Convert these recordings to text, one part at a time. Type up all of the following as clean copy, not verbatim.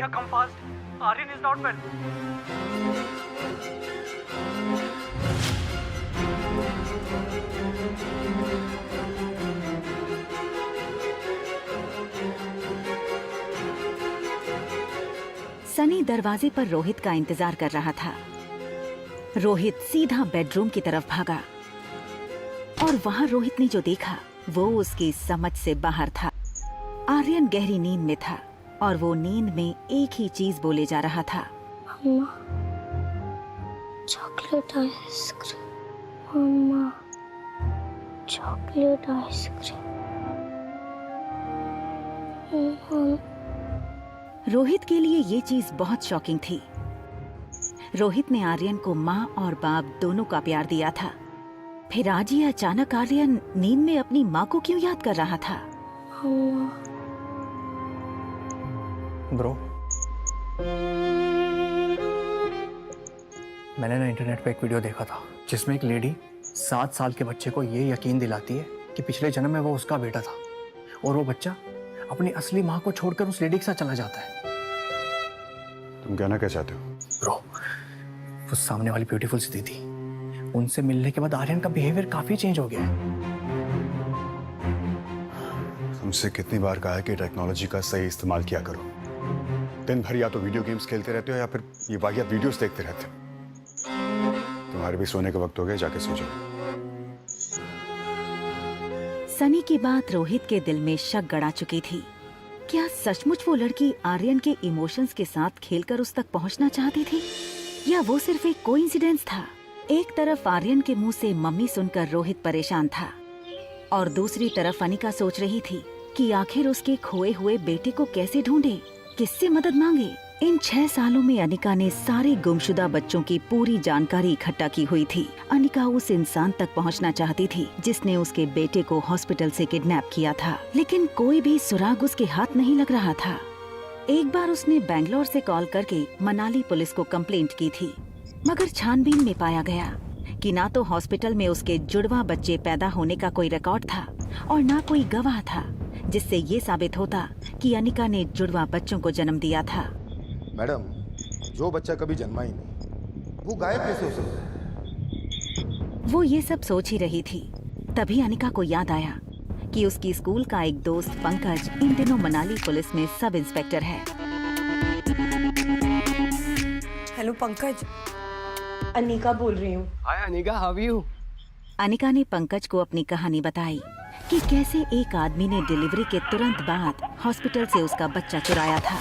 Riya, come fast. Aryan is not well. Sunny दरवाजे पर रोहित का इंतजार कर रहा था। रोहित सीधा बेडरूम की तरफ भागा और वहां रोहित ने जो देखा वो उसकी समझ से बाहर था। आर्यन गहरी नींद में था और वो नींद में एक ही चीज बोले जा रहा था, मम्मा, चॉकलेट आइसक्रीम। मम्मा, चॉकलेट आइसक्रीम। रोहित के लिए ये चीज बहुत शॉकिंग थी। रोहित ने आर्यन को माँ और बाप दोनों का प्यार दिया था, फिर आज ये अचानक आर्यन नींद में अपनी माँ को क्यों याद कर रहा था? ब्रो, मैंने ना इंटरनेट पे एक वीडियो देखा था जिसमें एक लेडी 7 साल के बच्चे को ये यकीन दिलाती है कि पिछले जन्म में वो उसका बेटा था और वो बच्चा अपनी असली माँ को छोड़कर उस लेडी के साथ चला जाता है। तुम कहना क्या चाहते हो? ब्रो, वो सामने वाली ब्यूटीफुल सी दीदी, उनसे मिलने के बाद आर्यन का बिहेवियर काफी चेंज हो गया है। तुमसे कितनी बार कहा है कि टेक्नोलॉजी का सही इस्तेमाल किया करो। दिन भर या तो वीडियो गेम्स खेलते रहते हो या फिर ये वाहियात वीडियोस देखते रहते हो। तुम्हारे भी सोने का वक्त हो गया, जाके सो जाओ। सनी की बात रोहित के दिल में शक गड़ा चुकी थी। क्या सचमुच वो लड़की आर्यन के इमोशंस के साथ खेलकर उस तक पहुंचना चाहती थी, या वो सिर्फ एक कोइंसिडेंस था? एक तरफ आर्यन के मुंह से मम्मी सुनकर रोहित परेशान था और दूसरी तरफ अनिका सोच रही थी कि आखिर उसके खोए हुए बेटे को कैसे ढूंढे, किससे मदद मांगे। इन 6 सालों में अनिका ने सारे गुमशुदा बच्चों की पूरी जानकारी इकट्ठा की हुई थी। अनिका उस इंसान तक पहुंचना चाहती थी जिसने उसके बेटे को हॉस्पिटल से किडनैप किया था, लेकिन कोई भी सुराग उसके हाथ नहीं लग रहा था। एक बार उसने बैंगलोर से कॉल करके मनाली पुलिस को कंप्लेंट की थी, मगर छानबीन में पाया गया कि ना तो हॉस्पिटल में उसके जुड़वा बच्चे पैदा होने का कोई रिकॉर्ड था और ना कोई गवाह था, जिससे ये साबित होता कि अनिका ने जुड़वा बच्चों को जन्म दिया था। मैडम, जो बच्चा कभी जन्मा ही नहीं, वो गायब कैसे हो सकता है? वो ये सब सोच ही रही थी, तभी अनिका को याद आया कि उसकी स्कूल का एक दोस्त पंकज इन दिनों मनाली पुलिस में सब इंस्पेक्टर है। हेलो पंकज, अनिका बोल रही हूँ। Hi Anika, how are you? Anika ने पंकज को अपनी कहानी बताई कि कैसे एक आदमी ने डिलीवरी के तुरंत बाद हॉस्पिटल से उसका बच्चा चुराया था।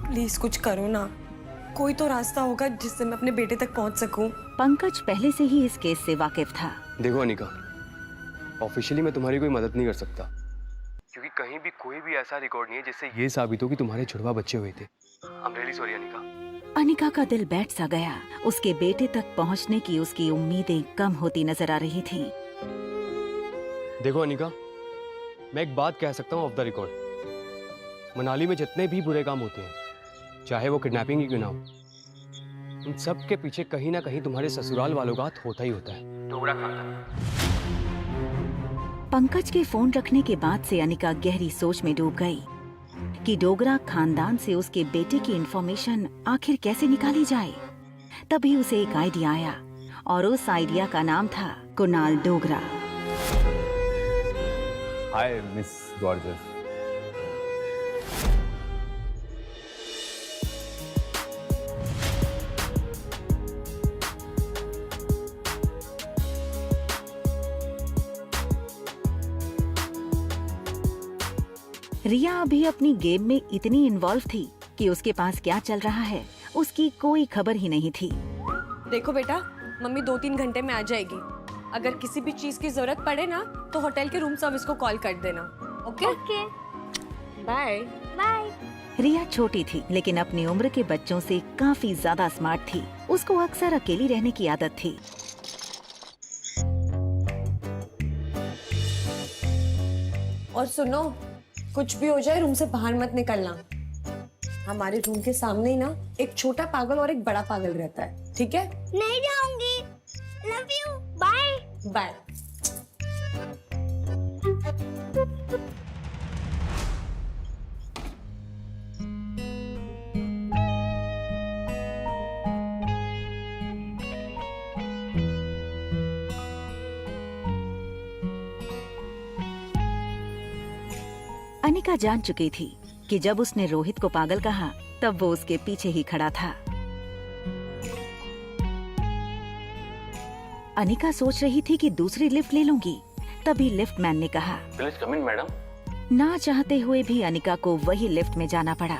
प्लीज कुछ करो ना, कोई तो रास्ता होगा जिससे मैं अपने बेटे तक पहुंच सकूं। पंकज पहले से ही इस केस से वाकिफ था। देखो अनिका, ऑफिशियली मैं तुम्हारी कोई मदद नहीं कर सकता क्योंकि कहीं भी कोई भी ऐसा रिकॉर्ड नहीं है जिससे ये साबित हो कि तुम्हारे जुड़वा बच्चे हुए थे। I am really sorry Anika. Anika का दिल बैठ सा गया। उसके बेटे तक पहुंचने की उसकी उम्मीदें कम होती नजर आ रही थीं। देखो अनिका, मैं एक बात कह सकता हूँ ऑफ द रिकॉर्ड, मनाली में जितने भी बुरे काम होते हैं, चाहे वो किडनैपिंग ही क्यों ना हो, उन सब के पीछे कहीं ना कहीं तुम्हारे ससुराल वालों का हाथ होता ही होता है। डोगरा खानदान। पंकज के फोन रखने के बाद से अनिका गहरी सोच में डूब गई कि डोगरा खानदान से उसके बेटे की इंफॉर्मेशन आखिर कैसे निकाली जाए। तभी उसे एक आइडिया आया और उस आइडिया का नाम था Kunal Dogra. Hi miss gorgeous. Riya अभी अपनी गेम में इतनी इन्वॉल्व थी कि उसके पास क्या चल रहा है उसकी कोई खबर ही नहीं थी। देखो बेटा, मम्मी 2-3 घंटे में आ जाएगी। अगर किसी भी चीज की जरूरत पड़े ना तो होटल के रूम सर्विस को कॉल कर देना। Okay okay, bye bye. Riya छोटी थी लेकिन अपनी उम्र के बच्चों से काफी ज्यादा स्मार्ट थी। उसको अक्सर अकेली रहने की आदत थी। और सुनो, कुछ भी हो जाए रूम से बाहर मत निकलना। हमारे रूम के सामने ही ना एक छोटा पागल और एक बड़ा पागल रहता है, ठीक है? नहीं जाऊंगी। Love you, bye bye. Anika जान चुकी थी कि जब उसने रोहित को पागल कहा तब वो उसके पीछे ही खड़ा था। अनिका सोच रही थी कि दूसरी लिफ्ट ले लूंगी, तभी लिफ्ट मैन ने कहा प्लीज कम इन मैडम। ना चाहते हुए भी अनिका को वही लिफ्ट में जाना पड़ा।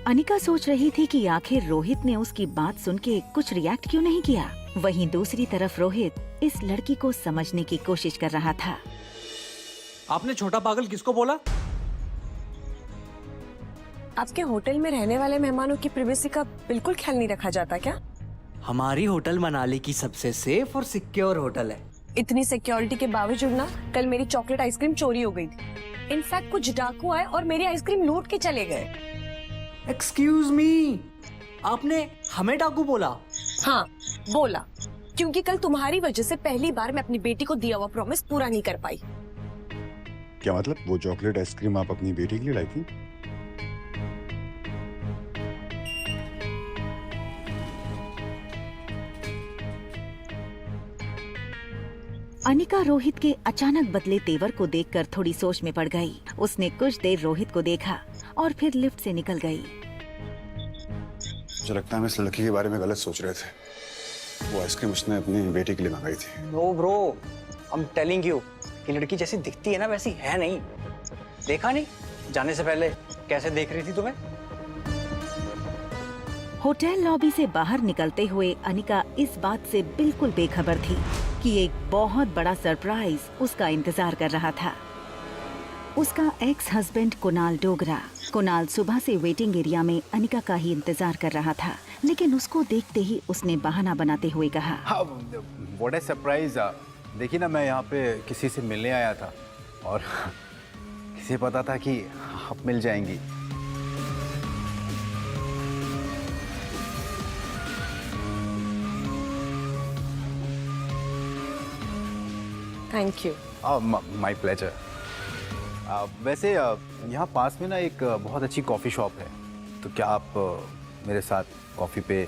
अनिका सोच रही थी कि आखिर रोहित ने उसकी बात सुन के कुछ रिएक्ट क्यों नहीं किया। वहीं दूसरी तरफ रोहित इस लड़की को समझने की कोशिश कर रहा था। आपने छोटा पागल किसको बोला? आपके होटल में रहने वाले मेहमानों की प्राइवेसी का बिल्कुल ख्याल नहीं रखा जाता क्या? हमारी होटल मनाली की सबसे सेफ और सिक्योर होटल है। इतनी सिक्योरिटी के बावजूद ना कल मेरी चॉकलेट आइसक्रीम चोरी हो गई थी। इनफैक्ट कुछ डाकू आए और मेरी आइसक्रीम लूट के चले गए। एक्सक्यूज मी, आपने हमें डाकू बोला? हाँ बोला, क्योंकि कल तुम्हारी वजह से पहली बार मैं अपनी बेटी को दिया हुआ प्रॉमिस पूरा नहीं कर पाई। क्या मतलब? वो चॉकलेट आइसक्रीम आप अपनी बेटी के लिए लाई थी? अनिका रोहित के अचानक बदले तेवर को देखकर थोड़ी सोच में पड़ गई। उसने कुछ देर रोहित को देखा और फिर लिफ्ट से निकल गई। मुझे लगता है हम इस लड़की के बारे में गलत सोच रहे थे। वो आइसक्रीम उसने अपनी बेटी के लिए मंगाई थी। No bro, I am telling you कि लड़की जैसी दिखती है ना वैसी है नहीं। देखा नहीं जाने से पहले कैसे देख रही थी तुम्हें? होटल लॉबी से बाहर निकलते हुए अनिका इस बात से बिल्कुल बेखबर थी कि एक बहुत बड़ा सरप्राइज उसका इंतजार कर रहा था। उसका एक्स हस्बैंड कुणाल डोगरा। कुणाल सुबह से वेटिंग एरिया में अनिका का ही इंतजार कर रहा था, लेकिन उसको देखते ही उसने बहाना बनाते हुए कहा, हाँ, व्हाट ए सरप्राइज। देखिए ना, मैं यहाँ पे किसी से मिलने आया था और किसे पता था कि आप मिल जाएंगी। Thank you. My pleasure. वैसे यहाँ पास में ना एक बहुत अच्छी कॉफ़ी शॉप है, तो क्या आप मेरे साथ कॉफ़ी पे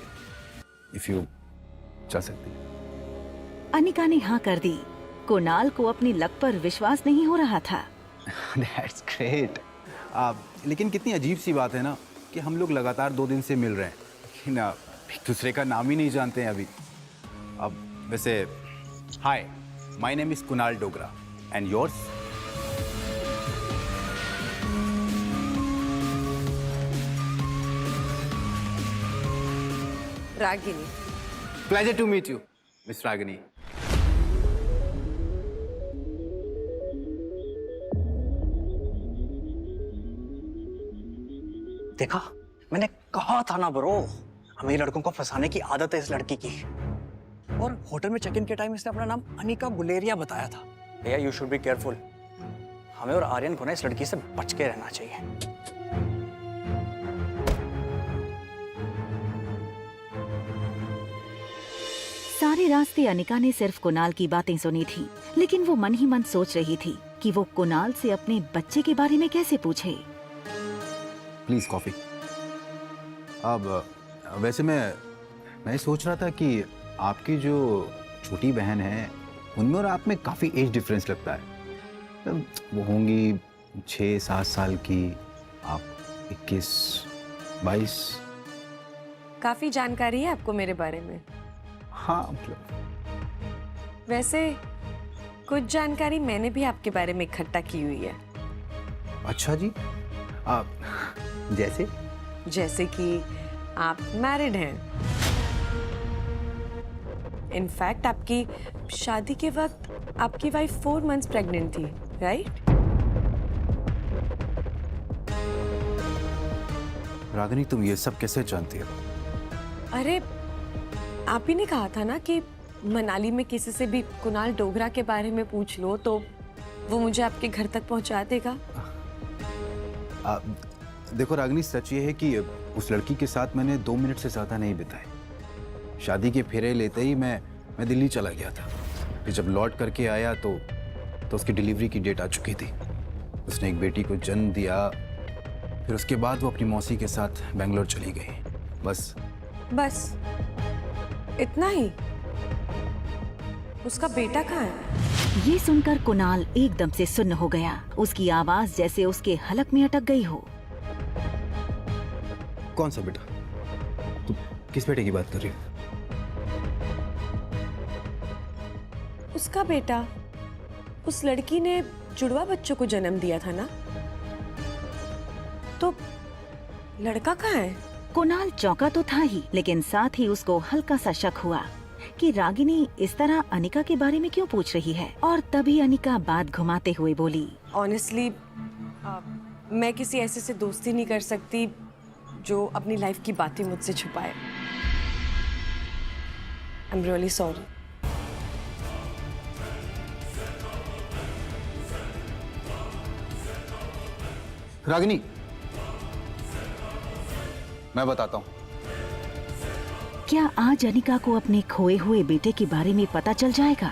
इफ़ यू चल सकती हैं? अनिका ने हाँ कर दी। कुणाल को अपनी लक पर विश्वास नहीं हो रहा था। That's great। लेकिन कितनी अजीब सी बात है ना कि हम लोग लगातार 2 दिन से मिल रहे हैं, लेकिन एक दूसरे का नाम ही नहीं जानते हैं अभी। अब वैसे hi, my name is Kunal Dogra and yours? Ragini. Pleasure to meet you miss Ragini. देखा, मैंने कहा था ना ब्रो, हमें लड़कों को फंसाने की आदत है इस लड़की की। और होटल में चेक इन के टाइम इसने अपना नाम अनिका गुलेरिया बताया था। भैया यू शुड बी केयरफुल। हमें और आर्यन को ना इस लड़की से बच के रहना चाहिए। सारे रास्ते अनिका ने सिर्फ कुणाल की बातें सुनी थी, लेकिन वो मन ही मन सोच रही थी कि वो कुणाल से अपने बच्चे के बारे में कैसे पूछे। Please coffee. अब वैसे मैं सोच रहा था कि आपकी जो छोटी बहन है उनमें और आप में काफ़ी एज डिफरेंस लगता है। वो होंगी 6-7 साल की, आप 21-22। काफी जानकारी है आपको मेरे बारे में। हाँ, मतलब वैसे कुछ जानकारी मैंने भी आपके बारे में इकट्ठा की हुई है। अच्छा जी। जैसे कि आप मैरिड हैं। इनफैक्ट आपकी शादी के वक्त आपकी वाइफ 4 मंथ्स प्रेग्नेंट थी, राइट? रागिनी, तुम ये सब कैसे जानती हो? अरे आप ही ने कहा था ना कि मनाली में किसी से भी कुणाल डोगरा के बारे में पूछ लो तो वो मुझे आपके घर तक पहुंचा देगा। देखो रागिनी, सच ये है कि उस लड़की के साथ मैंने 2 मिनट से ज़्यादा नहीं बिताए। शादी के फेरे लेते ही मैं दिल्ली चला गया था। फिर जब लौट करके आया तो उसकी डिलीवरी की डेट आ चुकी थी। उसने एक बेटी को जन्म दिया। फिर उसके बाद वो अपनी मौसी के साथ बेंगलोर चली गई। बस इतना ही? उसका बेटा कहाँ है? ये सुनकर कुणाल एकदम से सुन्न हो गया। उसकी आवाज जैसे उसके हलक में अटक गई हो। कौन सा बेटा? तू किस बेटे की बात कर रही है? उसका बेटा, उस लड़की ने जुड़वा बच्चों को जन्म दिया था ना, तो लड़का कहाँ है? कुणाल चौंका तो था ही, लेकिन साथ ही उसको हल्का सा शक हुआ कि रागिनी इस तरह अनिका के बारे में क्यों पूछ रही है। और तभी अनिका बात घुमाते हुए बोली, ऑनेस्टली मैं किसी ऐसे से दोस्ती नहीं कर सकती जो अपनी लाइफ की बातें मुझसे छुपाए। I am really sorry. Ragini, मैं बताता हूँ। क्या आज अनिका को अपने खोए हुए बेटे के बारे में पता चल जाएगा?